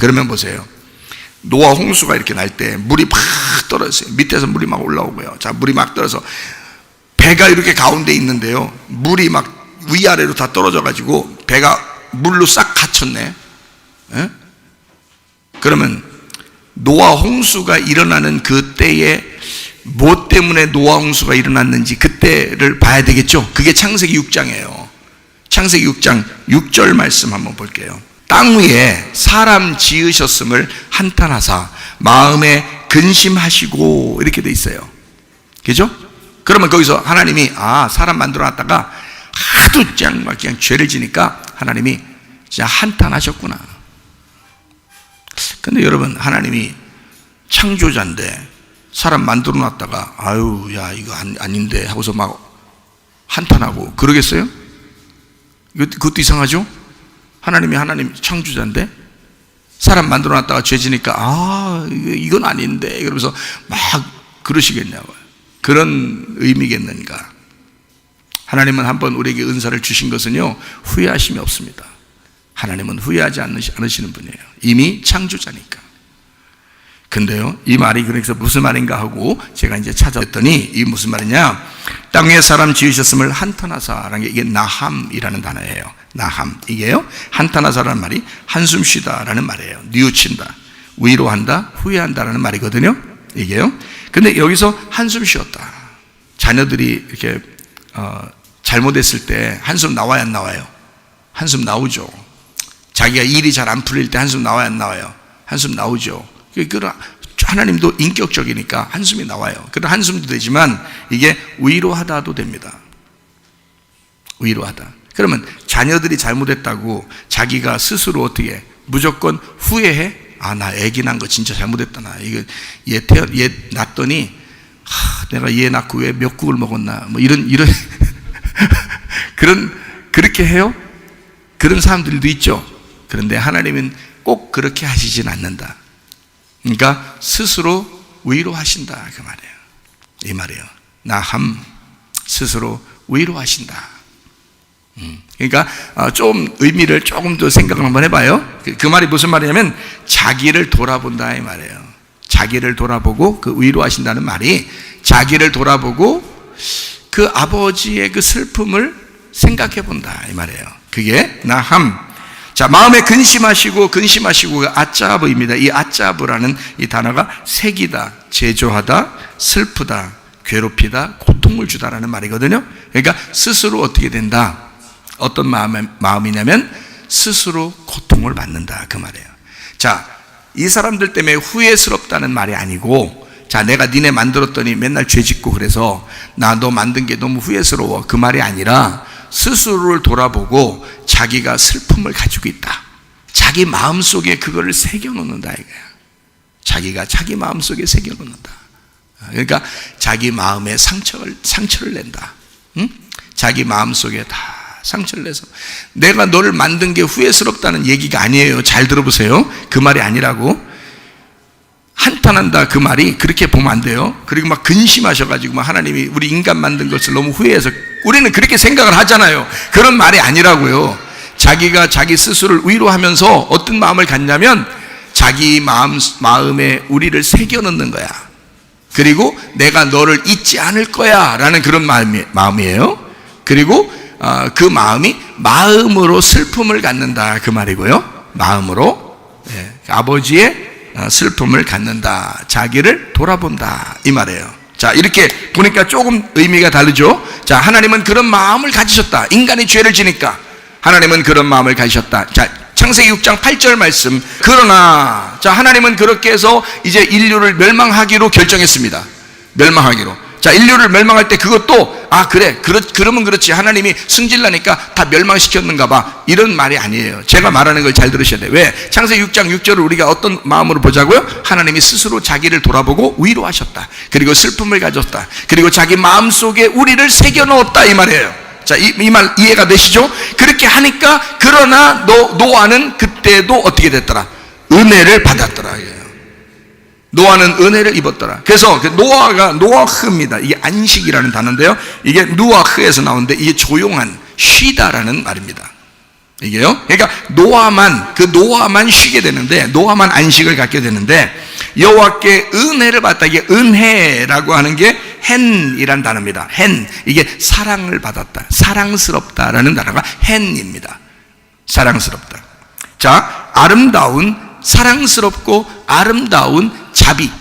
그러면 보세요. 노아 홍수가 이렇게 날 때 물이 막 떨어졌어요. 밑에서 물이 막 올라오고요. 자, 물이 막 떨어서 배가 이렇게 가운데 있는데요. 물이 막 위아래로 다 떨어져 가지고 배가 물로 싹 갇혔네. 에? 그러면 노아 홍수가 일어나는 그때에 뭐 때문에 노아 홍수가 일어났는지 그때를 봐야 되겠죠. 그게 창세기 6장이에요. 창세기 6장 6절 말씀 한번 볼게요. 땅 위에 사람 지으셨음을 한탄하사 마음에 근심하시고 이렇게 돼 있어요. 그죠? 그러면 거기서 하나님이 사람 만들어 놨다가 하도 그냥 죄를 지니까 하나님이 진짜 한탄하셨구나. 근데 여러분, 하나님이 창조자인데 사람 만들어 놨다가 야 이거 아닌데 하고서 막 한탄하고 그러겠어요? 그것도 이상하죠? 하나님 창조자인데 사람 만들어 놨다가 죄 지니까 이건 아닌데 그러면서 막 그러시겠냐고요. 그런 의미겠는가? 하나님은 한번 우리에게 은사를 주신 것은요, 후회하심이 없습니다. 하나님은 후회하지 않으시는 분이에요. 이미 창조자니까. 근데요, 이 말이 그래서 무슨 말인가 하고 제가 이제 찾아봤더니 이게 무슨 말이냐? 땅 위에 사람 지으셨음을 한탄하사라는 게 이게 나함이라는 단어예요. 나함. 이게요, 한탄하사라는 말이 한숨 쉬다라는 말이에요. 뉘우친다, 위로한다, 후회한다라는 말이거든요. 이게요. 근데 여기서 한숨 쉬었다. 자녀들이 이렇게 잘못했을 때 한숨 나와야 안 나와요? 한숨 나오죠. 자기가 일이 잘 안 풀릴 때 한숨 나와야 안 나와요? 한숨 나오죠. 하나님도 인격적이니까 한숨이 나와요. 그런 한숨도 되지만 이게 위로하다도 됩니다. 위로하다. 그러면 자녀들이 잘못했다고 자기가 스스로 어떻게 무조건 후회해? 나 애기 난 거 진짜 잘못했다. 나 이거 얘 낳았더니 내가 얘 낳고 왜 미역국을 먹었나? 뭐 이런 그렇게 해요? 그런 사람들도 있죠. 그런데 하나님은 꼭 그렇게 하시진 않는다. 그러니까 스스로 위로하신다 그 말이에요. 이 말이에요. 나함, 스스로 위로하신다. 그러니까 좀 의미를 조금 더 생각을 한번 해봐요. 그 말이 무슨 말이냐면 자기를 돌아본다 이 말이에요. 자기를 돌아보고 그 위로하신다는 말이 자기를 돌아보고 그 아버지의 그 슬픔을 생각해 본다 이 말이에요. 그게 나함. 자, 마음에 근심하시고가 아짜브입니다. 이 아짜브라는 이 단어가 색이다, 제조하다, 슬프다, 괴롭히다, 고통을 주다라는 말이거든요. 그러니까 스스로 어떻게 된다? 어떤 마음이냐면 스스로 고통을 받는다 그 말이에요. 자, 이 사람들 때문에 후회스럽다는 말이 아니고, 자, 내가 니네 만들었더니 맨날 죄 짓고 그래서 나 너 만든 게 너무 후회스러워 그 말이 아니라 스스로를 돌아보고 자기가 슬픔을 가지고 있다. 자기 마음속에 그거를 새겨놓는다 이거야. 자기가 자기 마음속에 새겨놓는다. 그러니까 자기 마음에 상처를 낸다. 응? 자기 마음속에 다 상처를 내서 내가 너를 만든 게 후회스럽다는 얘기가 아니에요. 잘 들어보세요. 그 말이 아니라고. 한탄한다 그 말이 그렇게 보면 안 돼요. 그리고 막 근심하셔가지고 막 하나님이 우리 인간 만든 것을 너무 후회해서 우리는 그렇게 생각을 하잖아요. 그런 말이 아니라고요. 자기가 자기 스스로를 위로하면서 어떤 마음을 갖냐면 자기 마음에 우리를 새겨넣는 거야. 그리고 내가 너를 잊지 않을 거야 라는 그런 마음이에요. 그리고 그 마음이 마음으로 슬픔을 갖는다 그 말이고요. 마음으로 아버지의 슬픔을 갖는다, 자기를 돌아본다 이 말이에요. 자, 이렇게 보니까 조금 의미가 다르죠. 자, 하나님은 그런 마음을 가지셨다. 인간이 죄를 지니까 하나님은 그런 마음을 가지셨다. 자, 창세기 6장 8절 말씀. 그러나 자, 하나님은 그렇게 해서 이제 인류를 멸망하기로 결정했습니다. 멸망하기로. 자, 인류를 멸망할 때 그것도 그러면 그렇지 하나님이 승질나니까 다 멸망시켰는가 봐 이런 말이 아니에요. 제가 말하는 걸 잘 들으셔야 돼요. 왜? 창세기 6장 6절을 우리가 어떤 마음으로 보자고요? 하나님이 스스로 자기를 돌아보고 위로하셨다. 그리고 슬픔을 가졌다. 그리고 자기 마음속에 우리를 새겨넣었다 이 말이에요. 자, 이 말 이해가 되시죠? 그렇게 하니까 그러나 노아는 그때도 어떻게 됐더라? 은혜를 받았더라. 노아는 은혜를 입었더라. 그래서 노아가 노아흐입니다. 이게 안식이라는 단어인데요. 이게 누아흐에서 나오는데 이게 조용한 쉬다라는 말입니다. 이게요. 그러니까 노아만 쉬게 되는데, 노아만 안식을 갖게 되는데, 여호와께 은혜를 받다. 이게 은혜라고 하는 게 헨이란 단어입니다. 헨, 이게 사랑을 받았다, 사랑스럽다라는 단어가 헨입니다. 사랑스럽다. 자, 아름다운, 사랑스럽고 아름다운 자비,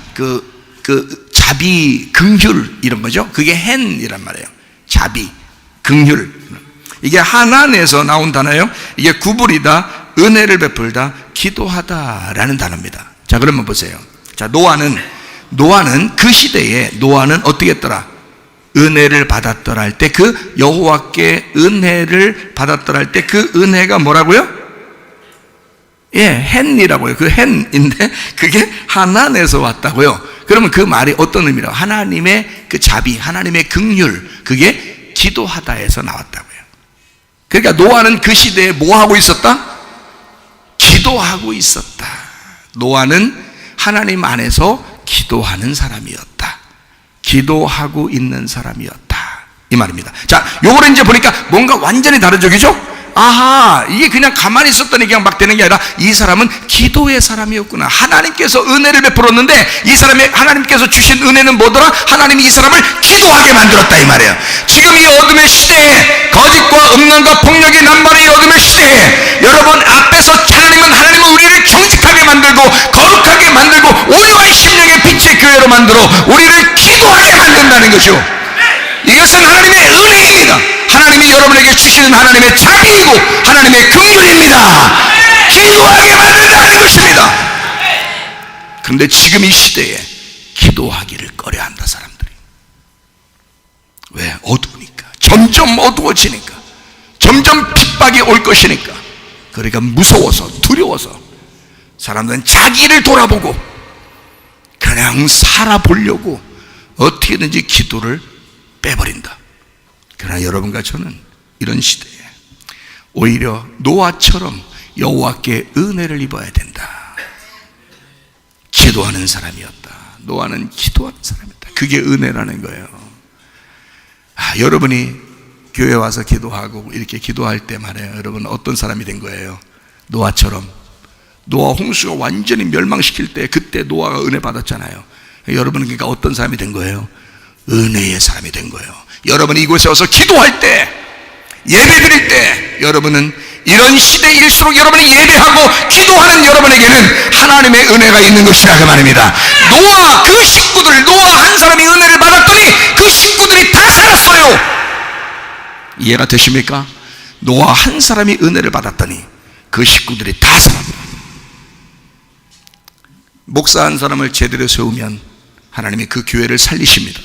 자비, 긍휼 이런 거죠. 그게 헨이란 말이에요. 자비, 긍휼. 이게 하나에서 나온 단어예요. 이게 구부리다, 은혜를 베풀다, 기도하다라는 단어입니다. 자, 그러면 보세요. 자, 노아는 그 시대에 노아는 어떻게 했더라? 은혜를 받았더라 할 때, 그 여호와께 은혜를 받았더라 할 때 그 은혜가 뭐라고요? 예, 헨이라고요. 그 헨인데 그게 하나에서 왔다고요. 그러면 그 말이 어떤 의미라고? 하나님의 그 자비, 하나님의 긍휼, 그게 기도하다에서 나왔다고요. 그러니까 노아는 그 시대에 뭐 하고 있었다? 기도하고 있었다. 노아는 하나님 안에서 기도하는 사람이었다. 기도하고 있는 사람이었다. 이 말입니다. 자, 요거를 이제 보니까 뭔가 완전히 다르죠, 그죠? 아하, 이게 그냥 가만히 있었더니 그냥 막 되는 게 아니라 이 사람은 기도의 사람이었구나. 하나님께서 은혜를 베풀었는데 이 사람이, 하나님께서 주신 은혜는 뭐더라? 하나님이 이 사람을 기도하게 만들었다, 이 말이에요. 지금 이 어둠의 시대에, 거짓과 음란과 폭력이 남발의 이 어둠의 시대에, 여러분 앞에서 하나님은 우리를 정직하게 만들고 거룩하게 만들고 온유한 심령의 빛의 교회로 만들어 우리를 기도하게 만든다는 거죠. 이것은 하나님의 은혜입니다. 하나님이 여러분에게 주시는 하나님의 자비이고 하나님의 긍휼입니다. 기도하게 만든다는 것입니다. 그런데 지금 이 시대에 기도하기를 꺼려한다, 사람들이. 왜? 어두우니까. 점점 어두워지니까. 점점 핍박이 올 것이니까. 그러니까 무서워서, 두려워서 사람들은 자기를 돌아보고 그냥 살아보려고 어떻게든지 기도를 빼버린다. 그러나 여러분과 저는 이런 시대에 오히려 노아처럼 여호와께 은혜를 입어야 된다. 기도하는 사람이었다. 노아는 기도하는 사람이었다. 그게 은혜라는 거예요. 여러분이 교회 와서 기도하고 이렇게 기도할 때 말이에요, 여러분 어떤 사람이 된 거예요? 노아처럼. 노아 홍수가 완전히 멸망시킬 때 그때 노아가 은혜 받았잖아요. 여러분은 그러니까 어떤 사람이 된 거예요? 은혜의 사람이 된 거예요. 여러분이 이곳에 와서 기도할 때, 예배 드릴 때, 여러분은 이런 시대일수록 여러분이 예배하고 기도하는 여러분에게는 하나님의 은혜가 있는 것이라 그 말입니다. 노아 그 식구들, 노아 한 사람이 은혜를 받았더니 그 식구들이 다 살았어요. 이해가 되십니까? 노아 한 사람이 은혜를 받았더니 그 식구들이 다 살았다. 목사 한 사람을 제대로 세우면 하나님이 그 교회를 살리십니다.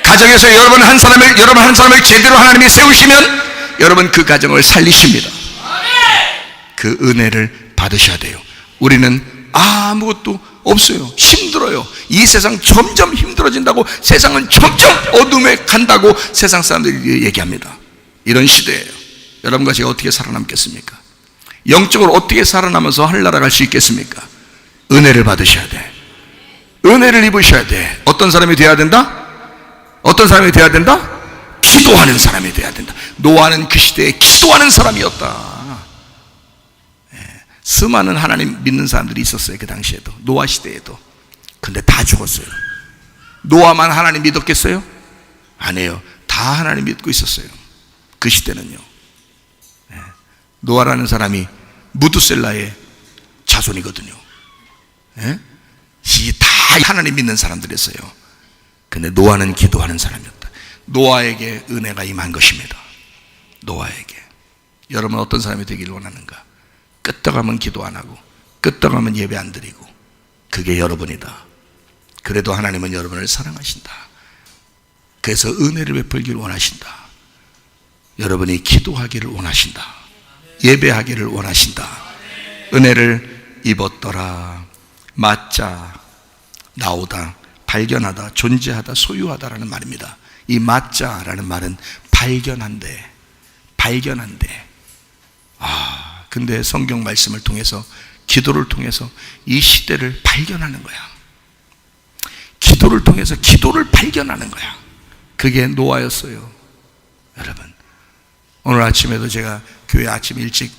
가정에서 여러분 한 사람을 제대로 하나님이 세우시면 여러분 그 가정을 살리십니다. 그 은혜를 받으셔야 돼요. 우리는 아무것도 없어요. 힘들어요. 이 세상 점점 힘들어진다고, 세상은 점점 어둠에 간다고 세상 사람들이 얘기합니다. 이런 시대예요. 여러분과 제가 어떻게 살아남겠습니까? 영적으로 어떻게 살아남아서 하늘나라 갈 수 있겠습니까? 은혜를 받으셔야 돼. 은혜를 입으셔야 돼. 어떤 사람이 돼야 된다? 어떤 사람이 돼야 된다? 기도하는 사람이 돼야 된다. 노아는 그 시대에 기도하는 사람이었다. 수많은 하나님 믿는 사람들이 있었어요. 그 당시에도, 노아 시대에도. 근데 다 죽었어요. 노아만 하나님 믿었겠어요? 아니에요. 다 하나님 믿고 있었어요. 그 시대는요. 노아라는 사람이 무드셀라의 자손이거든요. 이게 다 하나님 믿는 사람들이었어요. 근데 노아는 기도하는 사람이었다. 노아에게 은혜가 임한 것입니다. 노아에게. 여러분 어떤 사람이 되기를 원하는가? 끄떡하면 기도 안 하고 끄떡하면 예배 안 드리고, 그게 여러분이다. 그래도 하나님은 여러분을 사랑하신다. 그래서 은혜를 베풀기를 원하신다. 여러분이 기도하기를 원하신다. 예배하기를 원하신다. 은혜를 입었더라. 맞자, 나오다, 발견하다, 존재하다, 소유하다라는 말입니다. 이 맞자라는 말은 발견한대. 근데 성경 말씀을 통해서, 기도를 통해서 이 시대를 발견하는 거야. 기도를 통해서 기도를 발견하는 거야. 그게 노아였어요. 여러분, 오늘 아침에도 제가 교회 아침 일찍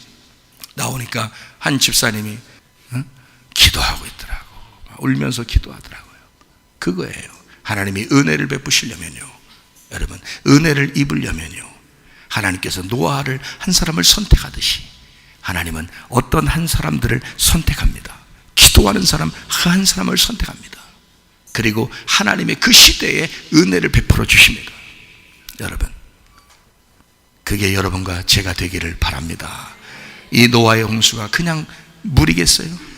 나오니까 한 집사님이 기도하고 있더라고. 울면서 기도하더라고요. 그거예요. 하나님이 은혜를 베푸시려면요, 여러분, 은혜를 입으려면요, 하나님께서 노아를 한 사람을 선택하듯이 하나님은 어떤 한 사람들을 선택합니다. 기도하는 사람 한 사람을 선택합니다. 그리고 하나님의 그 시대에 은혜를 베풀어 주십니다. 여러분, 그게 여러분과 제가 되기를 바랍니다. 이 노아의 홍수가 그냥 물이겠어요?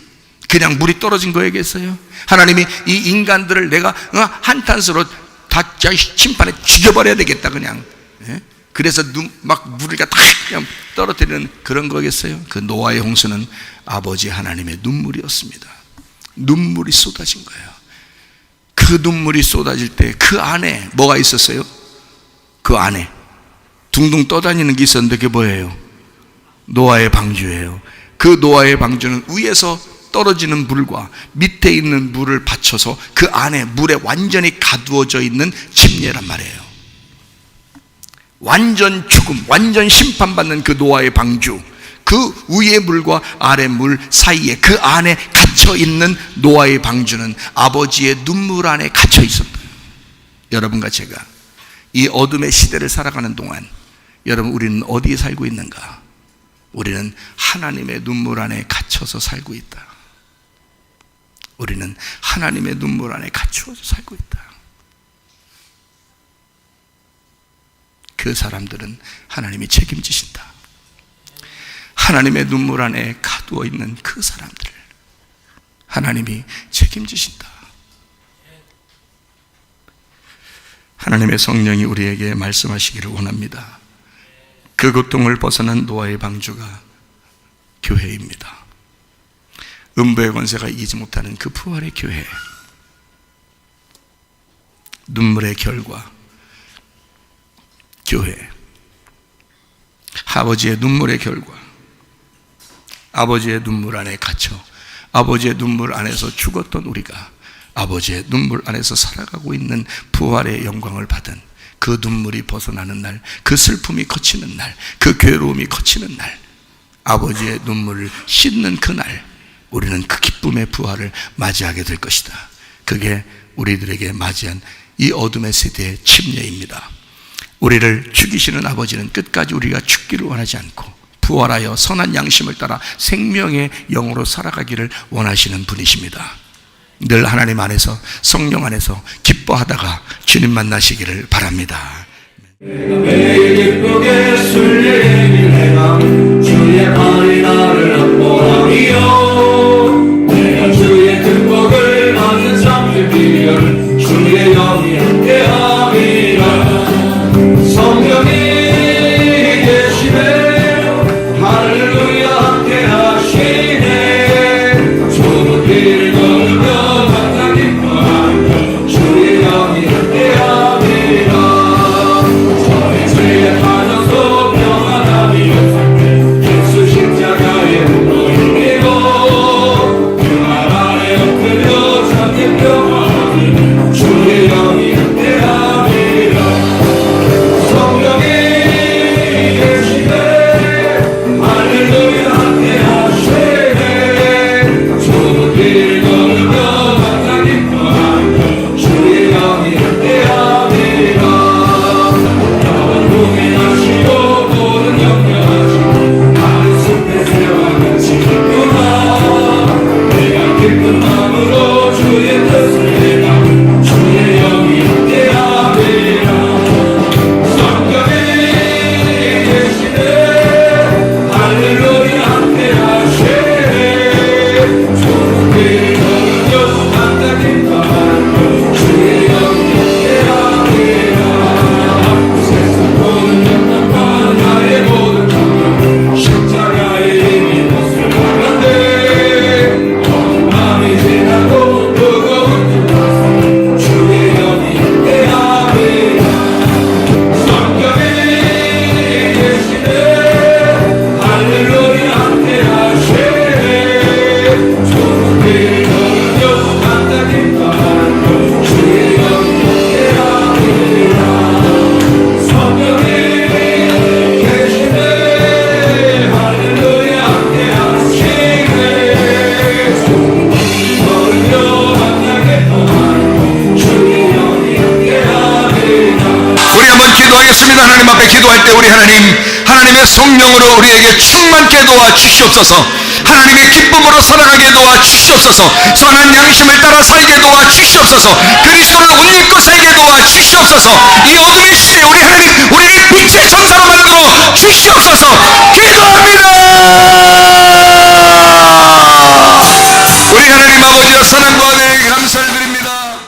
그냥 물이 떨어진 거겠어요? 하나님이 이 인간들을 내가 한탄스로 다 침판에 죽여버려야 되겠다 그냥, 그래서 막 물을 다 그냥 떨어뜨리는 그런 거겠어요? 그 노아의 홍수는 아버지 하나님의 눈물이었습니다. 눈물이 쏟아진 거예요. 그 눈물이 쏟아질 때 그 안에 뭐가 있었어요? 그 안에 둥둥 떠다니는 게 있었는데 그게 뭐예요? 노아의 방주예요. 그 노아의 방주는 위에서 떨어지는 물과 밑에 있는 물을 받쳐서 그 안에 물에 완전히 가두어져 있는 침례란 말이에요. 완전 죽음, 완전 심판받는 그 노아의 방주, 그 위의 물과 아래 물 사이에 그 안에 갇혀 있는 노아의 방주는 아버지의 눈물 안에 갇혀 있었다. 여러분과 제가 이 어둠의 시대를 살아가는 동안 여러분, 우리는 어디에 살고 있는가? 우리는 하나님의 눈물 안에 갇혀서 살고 있다. 우리는 하나님의 눈물 안에 갇혀서 살고 있다. 그 사람들은 하나님이 책임지신다. 하나님의 눈물 안에 가두어 있는 그 사람들을 하나님이 책임지신다. 하나님의 성령이 우리에게 말씀하시기를 원합니다. 그 고통을 벗어난 노아의 방주가 교회입니다. 음부의 권세가 이기지 못하는 그 부활의 교회, 눈물의 결과 교회, 아버지의 눈물의 결과, 아버지의 눈물 안에 갇혀 아버지의 눈물 안에서 죽었던 우리가 아버지의 눈물 안에서 살아가고 있는 부활의 영광을 받은 그 눈물이 벗어나는 날, 그 슬픔이 거치는 날, 그 괴로움이 거치는 날, 아버지의 눈물을 씻는 그날 우리는 그 기쁨의 부활을 맞이하게 될 것이다. 그게 우리들에게 맞이한 이 어둠의 세대의 침례입니다. 우리를 죽이시는 아버지는 끝까지 우리가 죽기를 원하지 않고 부활하여 선한 양심을 따라 생명의 영으로 살아가기를 원하시는 분이십니다. 늘 하나님 안에서, 성령 안에서 기뻐하다가 주님 만나시기를 바랍니다. 매일 기쁘게 순례의 해가 주의 발이 나를 안보하리요. 내가 주의 흠복을 받는 잠들 비결 주의 영이 함께하리라. 성령이 계시네 할렐루야 함께하시네. 좁은 길을 걸으며 만나 기뻐하며 주의 영이 함께하리라. 저의 죄에 빠져서 평안함이 예수 십자가의 힘으로 이기고 하나님 앞에 기도할 때 우리 하나님의 성령으로 우리에게 충만케 도와주시옵소서. 하나님의 기쁨으로 살아가게 도와주시옵소서. 선한 양심을 따라 살게 도와주시옵소서. 그리스도를 옷 입고 살게 도와주시옵소서. 이 어둠의 시대에 우리 하나님, 우리를 빛의 천사로 만들어 주시옵소서.